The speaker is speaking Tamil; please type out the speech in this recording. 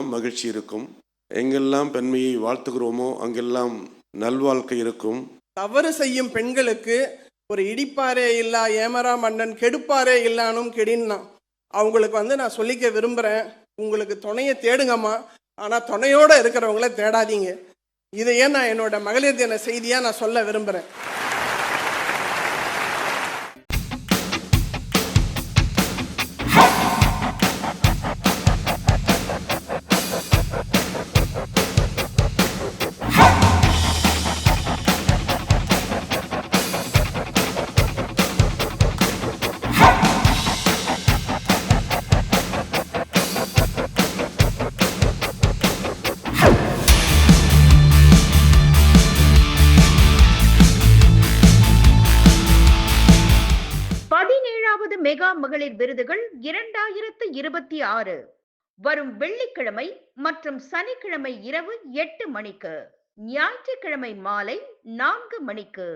அங்கெல்லாம் மகிழ்ச்சி இருக்கும். எங்கெல்லாம் பெண்மையை வாழ்த்துகிறோமோ அங்கெல்லாம் நல்வாழ்க்கை இருக்கும். தவறு செய்யும் பெண்களுக்கு ஒரு இடிப்பாரே இல்லா ஏமரா மன்னன் கெடுப்பாரே இல்லானும் கெடின்னா அவங்களுக்கு நான் சொல்லிக்க விரும்புகிறேன். உங்களுக்கு துணையை தேடுங்கம்மா, ஆனால் துணையோடு இருக்கிறவங்கள தேடாதீங்க. இதையே நான் என்னோட மகளிர் தின செய்தியாக நான் சொல்ல விரும்புகிறேன். மெகா மகளிர் விருதுகள் 2026 வரும் வெள்ளிக்கிழமை மற்றும் சனிக்கிழமை இரவு 8 மணிக்கு, ஞாயிற்றுக்கிழமை மாலை 4 மணிக்கு.